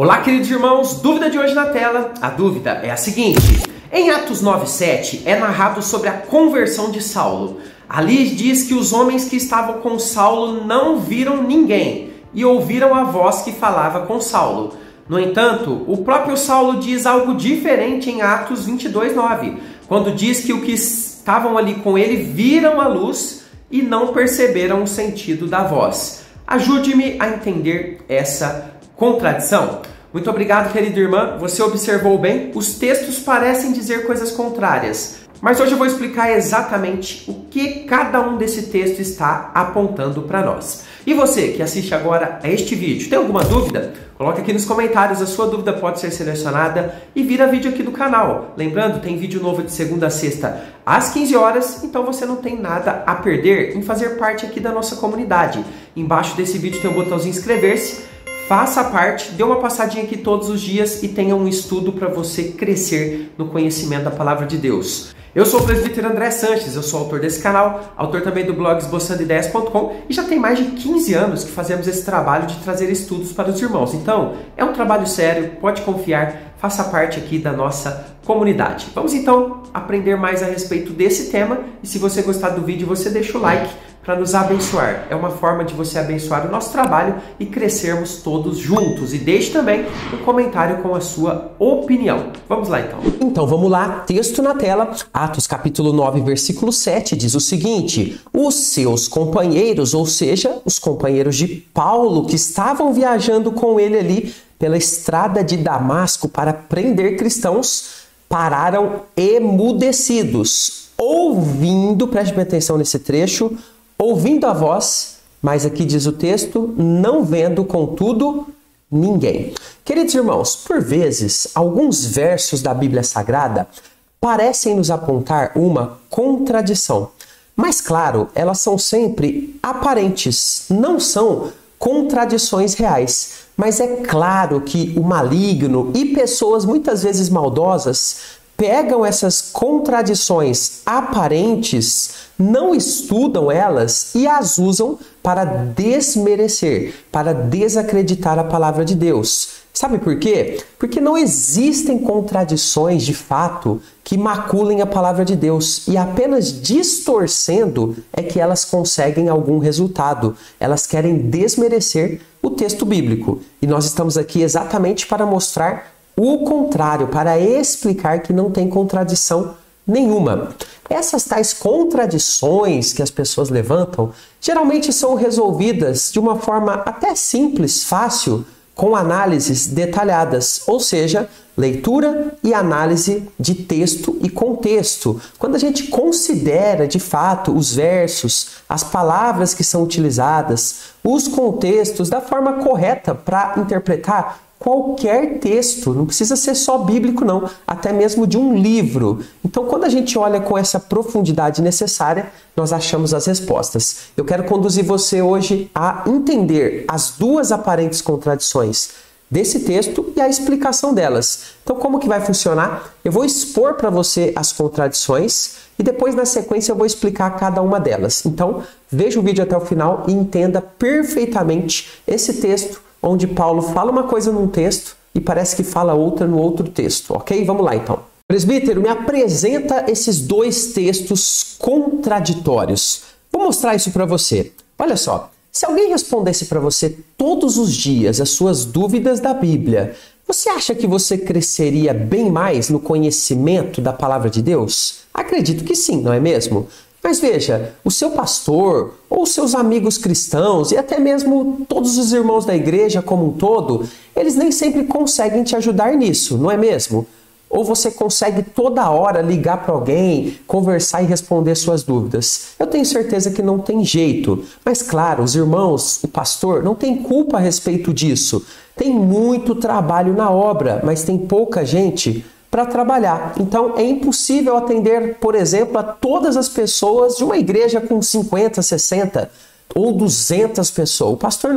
Olá, queridos irmãos, dúvida de hoje na tela. A dúvida é a seguinte: em Atos 9:7 é narrado sobre a conversão de Saulo. Ali diz que os homens que estavam com Saulo não viram ninguém e ouviram a voz que falava com Saulo. No entanto, o próprio Saulo diz algo diferente em Atos 22:9, quando diz que os que estavam ali com ele viram a luz e não perceberam o sentido da voz. Ajude-me a entender essa contradição. Muito obrigado, querida irmã. Você observou bem? Os textos parecem dizer coisas contrárias, mas hoje eu vou explicar exatamente o que cada um desse texto está apontando para nós. E você que assiste agora a este vídeo, tem alguma dúvida? Coloque aqui nos comentários, a sua dúvida pode ser selecionada e vira vídeo aqui do canal. Lembrando, tem vídeo novo de segunda a sexta às 15 horas, então você não tem nada a perder em fazer parte aqui da nossa comunidade. Embaixo desse vídeo tem um botãozinho inscrever-se. Faça parte, dê uma passadinha aqui todos os dias e tenha um estudo para você crescer no conhecimento da Palavra de Deus. Eu sou o presbítero André Sanches, eu sou autor desse canal, autor também do blog esboçandoideias.com e já tem mais de 15 anos que fazemos esse trabalho de trazer estudos para os irmãos. Então, é um trabalho sério, pode confiar, faça parte aqui da nossa comunidade. Vamos então aprender mais a respeito desse tema e se você gostar do vídeo, você deixa o like para nos abençoar. É uma forma de você abençoar o nosso trabalho e crescermos todos juntos. E deixe também um comentário com a sua opinião. Vamos lá então. Então vamos lá, texto na tela. Atos capítulo 9, versículo 7 diz o seguinte: os seus companheiros, ou seja, os companheiros de Paulo que estavam viajando com ele ali pela estrada de Damasco para prender cristãos, pararam emudecidos, ouvindo, preste bem atenção nesse trecho, ouvindo a voz, mas aqui diz o texto, não vendo, contudo, ninguém. Queridos irmãos, por vezes, alguns versos da Bíblia Sagrada parecem nos apontar uma contradição. Mas, claro, elas são sempre aparentes, não são contradições reais. Mas é claro que o maligno e pessoas muitas vezes maldosas pegam essas contradições aparentes, não estudam elas e as usam para desmerecer, para desacreditar a palavra de Deus. Sabe por quê? Porque não existem contradições de fato que maculem a palavra de Deus e apenas distorcendo é que elas conseguem algum resultado. Elas querem desmerecer o texto bíblico. E nós estamos aqui exatamente para mostrar o contrário, para explicar que não tem contradição nenhuma. Essas tais contradições que as pessoas levantam geralmente são resolvidas de uma forma até simples, fácil, com análises detalhadas, ou seja, leitura e análise de texto e contexto. Quando a gente considera de fato os versos, as palavras que são utilizadas, os contextos da forma correta para interpretar qualquer texto, não precisa ser só bíblico não, até mesmo de um livro. Então, quando a gente olha com essa profundidade necessária, nós achamos as respostas. Eu quero conduzir você hoje a entender as duas aparentes contradições desse texto e a explicação delas. Então, como que vai funcionar? Eu vou expor para você as contradições e depois, na sequência, eu vou explicar cada uma delas. Então, veja o vídeo até o final e entenda perfeitamente esse texto, onde Paulo fala uma coisa num texto e parece que fala outra no outro texto, ok? Vamos lá então. Presbítero, me apresenta esses dois textos contraditórios. Vou mostrar isso para você. Olha só, se alguém respondesse para você todos os dias as suas dúvidas da Bíblia, você acha que você cresceria bem mais no conhecimento da palavra de Deus? Acredito que sim, não é mesmo? Mas veja, o seu pastor ou seus amigos cristãos e até mesmo todos os irmãos da igreja como um todo, eles nem sempre conseguem te ajudar nisso, não é mesmo? Ou você consegue toda hora ligar para alguém, conversar e responder suas dúvidas? Eu tenho certeza que não tem jeito. Mas claro, os irmãos, o pastor, não tem culpa a respeito disso. Tem muito trabalho na obra, mas tem pouca gente para trabalhar. Então é impossível atender, por exemplo, a todas as pessoas de uma igreja com 50, 60 ou 200 pessoas. O pastor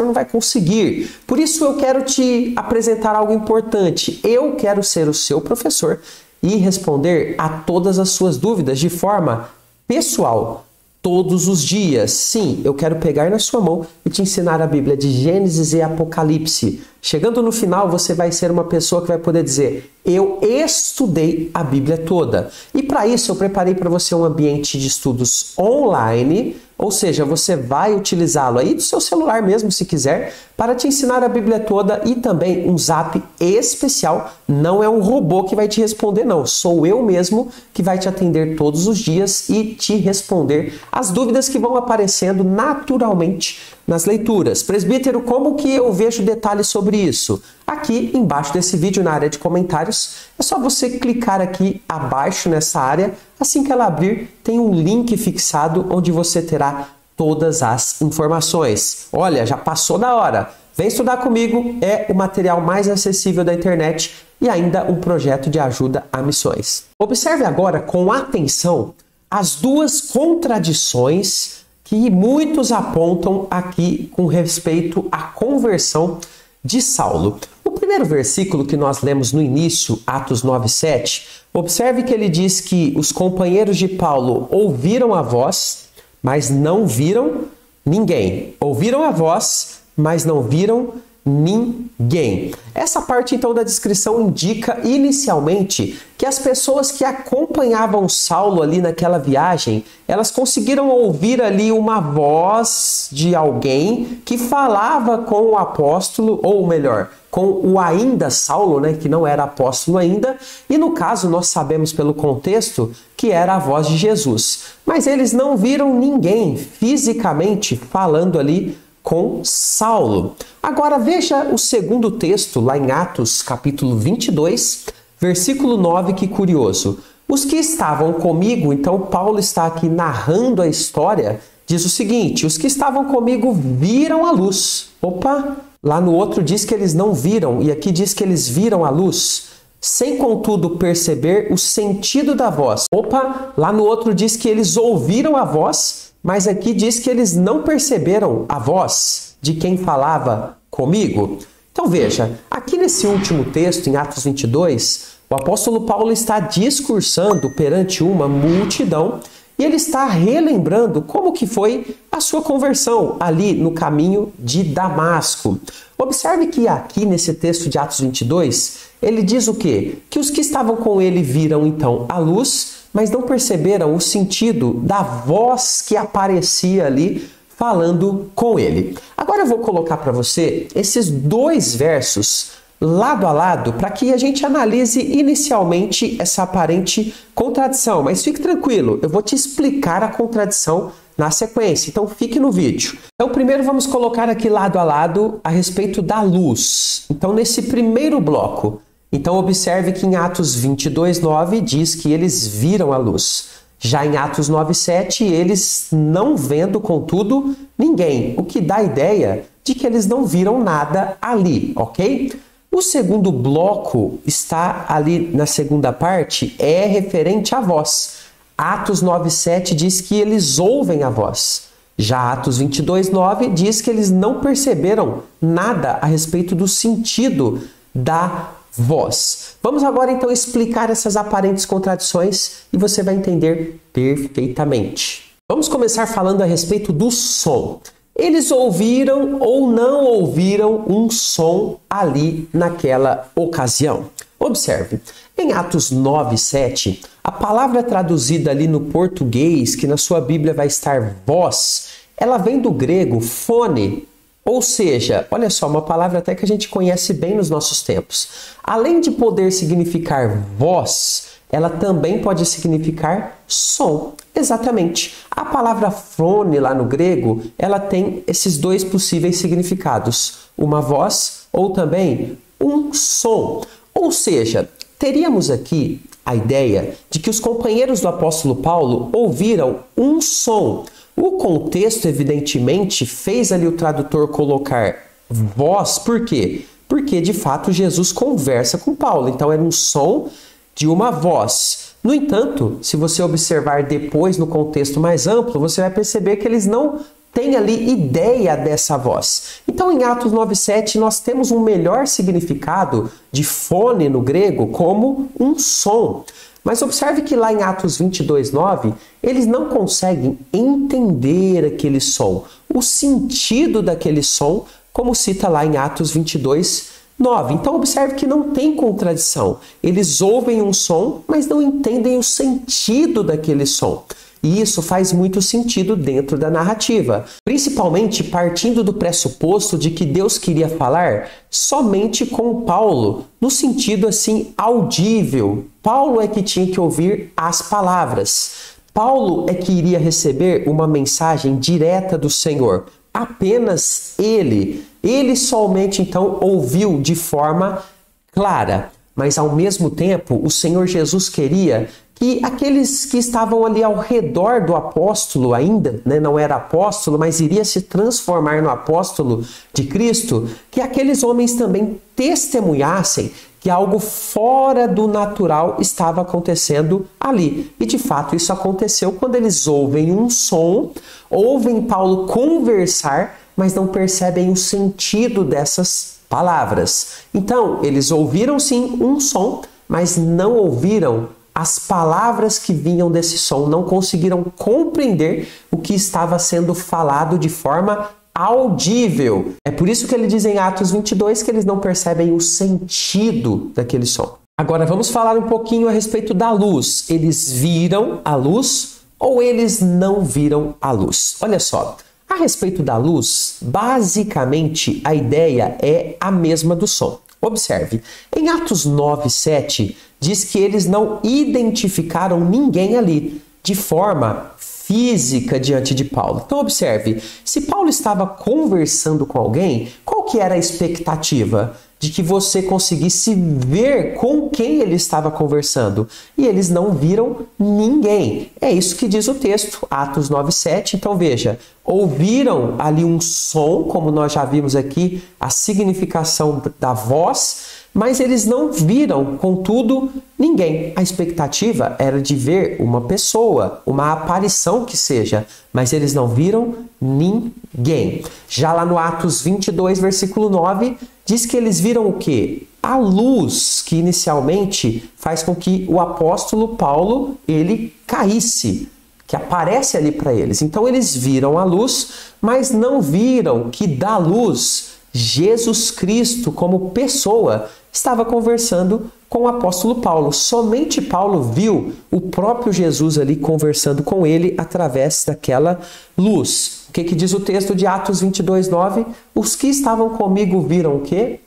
não vai conseguir. Por isso eu quero te apresentar algo importante. Eu quero ser o seu professor e responder a todas as suas dúvidas de forma pessoal, todos os dias. Sim, eu quero pegar na sua mão e te ensinar a Bíblia de Gênesis e Apocalipse, Chegando no final, você vai ser uma pessoa que vai poder dizer: eu estudei a Bíblia toda. E para isso eu preparei para você um ambiente de estudos online, ou seja, você vai utilizá-lo aí do seu celular mesmo, se quiser, para te ensinar a Bíblia toda, e também um zap especial. Não é um robô que vai te responder, não. Sou eu mesmo que vai te atender todos os dias e te responder as dúvidas que vão aparecendo naturalmente nas leituras. Presbítero, como que eu vejo detalhes sobre isso? Aqui embaixo desse vídeo, na área de comentários, é só você clicar aqui abaixo nessa área. Assim que ela abrir, tem um link fixado onde você terá todas as informações. Olha, já passou da hora. Vem estudar comigo, é o material mais acessível da internet e ainda um projeto de ajuda a missões. Observe agora com atenção as duas contradições que muitos apontam aqui com respeito à conversão de Saulo. O primeiro versículo que nós lemos no início, Atos 9:7, observe que ele diz que os companheiros de Paulo ouviram a voz, mas não viram ninguém. Ouviram a voz, mas não viram ninguém. Essa parte então da descrição indica inicialmente que as pessoas que acompanhavam Saulo ali naquela viagem, elas conseguiram ouvir ali uma voz de alguém que falava com o apóstolo, ou melhor, com o ainda Saulo, né, que não era apóstolo ainda, e no caso nós sabemos pelo contexto que era a voz de Jesus. Mas eles não viram ninguém fisicamente falando ali com Saulo. Agora veja o segundo texto lá em Atos capítulo 22, versículo 9, que curioso. Os que estavam comigo, então Paulo está aqui narrando a história, diz o seguinte: os que estavam comigo viram a luz. Opa, lá no outro diz que eles não viram, e aqui diz que eles viram a luz, sem contudo perceber o sentido da voz. Opa, lá no outro diz que eles ouviram a voz, mas aqui diz que eles não perceberam a voz de quem falava comigo. Então veja, aqui nesse último texto, em Atos 22, o apóstolo Paulo está discursando perante uma multidão e ele está relembrando como que foi a sua conversão ali no caminho de Damasco. Observe que aqui nesse texto de Atos 22, ele diz o quê? Que os que estavam com ele viram então a luz, mas não perceberam o sentido da voz que aparecia ali falando com ele. Agora eu vou colocar para você esses dois versos lado a lado para que a gente analise inicialmente essa aparente contradição. Mas fique tranquilo, eu vou te explicar a contradição na sequência, então fique no vídeo. Então primeiro vamos colocar aqui lado a lado a respeito da luz. Então nesse primeiro bloco, então observe que em Atos 22:9 diz que eles viram a luz. Já em Atos 9:7, eles não vendo, contudo, ninguém, o que dá a ideia de que eles não viram nada ali, ok? O segundo bloco está ali na segunda parte, é referente à voz. Atos 9:7 diz que eles ouvem a voz. Já Atos 22:9 diz que eles não perceberam nada a respeito do sentido da voz. Vamos agora então explicar essas aparentes contradições e você vai entender perfeitamente. Vamos começar falando a respeito do som. Eles ouviram ou não ouviram um som ali naquela ocasião? Observe, em Atos 9:7, a palavra traduzida ali no português, que na sua Bíblia vai estar voz, ela vem do grego fone. Ou seja, olha só, uma palavra até que a gente conhece bem nos nossos tempos. Além de poder significar voz, ela também pode significar som. Exatamente. A palavra fone lá no grego, ela tem esses dois possíveis significados. Uma voz ou também um som. Ou seja, teríamos aqui a ideia de que os companheiros do apóstolo Paulo ouviram um som. O contexto, evidentemente, fez ali o tradutor colocar voz. Por quê? Porque, de fato, Jesus conversa com Paulo. Então, era um som de uma voz. No entanto, se você observar depois no contexto mais amplo, você vai perceber que eles não têm ali ideia dessa voz. Então, em Atos 9:7, nós temos um melhor significado de fone no grego como um som. Mas observe que lá em Atos 22:9, eles não conseguem entender aquele som, o sentido daquele som, como cita lá em Atos 22, 9. Então observe que não tem contradição. Eles ouvem um som, mas não entendem o sentido daquele som. E isso faz muito sentido dentro da narrativa, principalmente partindo do pressuposto de que Deus queria falar somente com Paulo, no sentido assim audível. Paulo é que tinha que ouvir as palavras. Paulo é que iria receber uma mensagem direta do Senhor. Apenas ele. Ele somente então ouviu de forma clara. Mas ao mesmo tempo, o Senhor Jesus queria que aqueles que estavam ali ao redor do apóstolo ainda, não era apóstolo, mas iria se transformar no apóstolo de Cristo, que aqueles homens também testemunhassem que algo fora do natural estava acontecendo ali. E de fato isso aconteceu quando eles ouvem um som, ouvem Paulo conversar, mas não percebem o sentido dessas palavras. Então, eles ouviram sim um som, mas não ouviram as palavras que vinham desse som, não conseguiram compreender o que estava sendo falado de forma audível. É por isso que ele diz em Atos 22 que eles não percebem o sentido daquele som. Agora vamos falar um pouquinho a respeito da luz. Eles viram a luz ou eles não viram a luz? Olha só, a respeito da luz, basicamente a ideia é a mesma do som. Observe, em Atos 9:7 diz que eles não identificaram ninguém ali de forma física diante de Paulo. Então observe, se Paulo estava conversando com alguém, qual que era a expectativa? De que você conseguisse ver com quem ele estava conversando. E eles não viram ninguém. É isso que diz o texto, Atos 9:7. Então veja, ouviram ali um som, como nós já vimos aqui, a significação da voz, mas eles não viram, contudo, ninguém. A expectativa era de ver uma pessoa, uma aparição que seja, mas eles não viram ninguém. Já lá no Atos 22, versículo 9, diz que eles viram o quê? A luz, que inicialmente faz com que o apóstolo Paulo, ele caísse, que aparece ali para eles. Então eles viram a luz, mas não viram que da luz Jesus Cristo, como pessoa, estava conversando com o apóstolo Paulo. Somente Paulo viu o próprio Jesus ali conversando com ele através daquela luz. O que diz o texto de Atos 22:9? Os que estavam comigo viram o quê?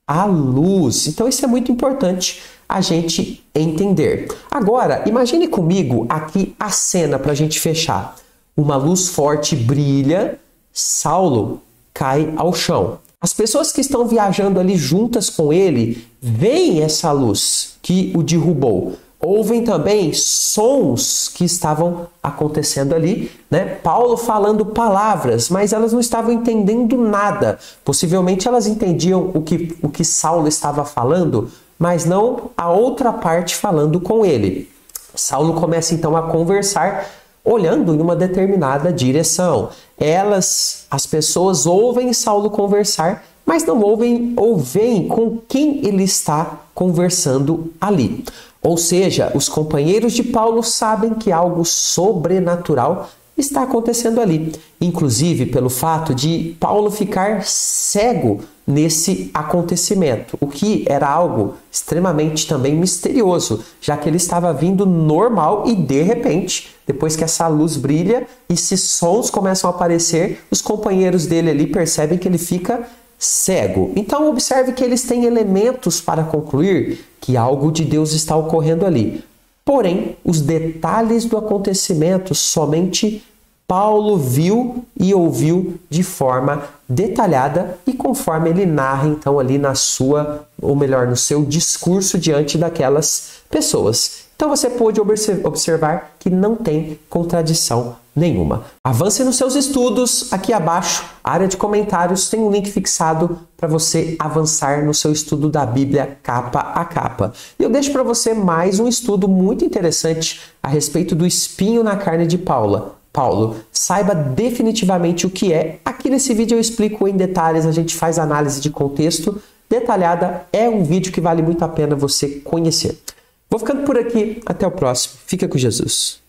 A luz. Então isso é muito importante a gente entender. Agora, imagine comigo aqui a cena para a gente fechar. Uma luz forte brilha, Saulo cai ao chão. As pessoas que estão viajando ali juntas com ele veem essa luz que o derrubou. Ouvem também sons que estavam acontecendo ali, Paulo falando palavras, mas elas não estavam entendendo nada. Possivelmente elas entendiam o que Saulo estava falando, mas não a outra parte falando com ele. Saulo começa então a conversar olhando em uma determinada direção. As pessoas ouvem Saulo conversar, mas não ouvem ou veem com quem ele está conversando ali. Ou seja, os companheiros de Paulo sabem que algo sobrenatural está acontecendo ali. Inclusive pelo fato de Paulo ficar cego nesse acontecimento, o que era algo extremamente também misterioso, já que ele estava vindo normal e de repente, depois que essa luz brilha e esses sons começam a aparecer, os companheiros dele ali percebem que ele fica cego. Então observe que eles têm elementos para concluir que algo de Deus está ocorrendo ali. Porém, os detalhes do acontecimento somente Paulo viu e ouviu de forma detalhada e conforme ele narra então ali no seu discurso diante daquelas pessoas. Então você pode observar que não tem contradição nenhuma. Avance nos seus estudos. Aqui abaixo, área de comentários, tem um link fixado para você avançar no seu estudo da Bíblia capa a capa. E eu deixo para você mais um estudo muito interessante a respeito do espinho na carne de Paulo. Saiba definitivamente o que é. Aqui nesse vídeo eu explico em detalhes, a gente faz análise de contexto detalhada. É um vídeo que vale muito a pena você conhecer. Vou ficando por aqui. Até o próximo. Fica com Jesus.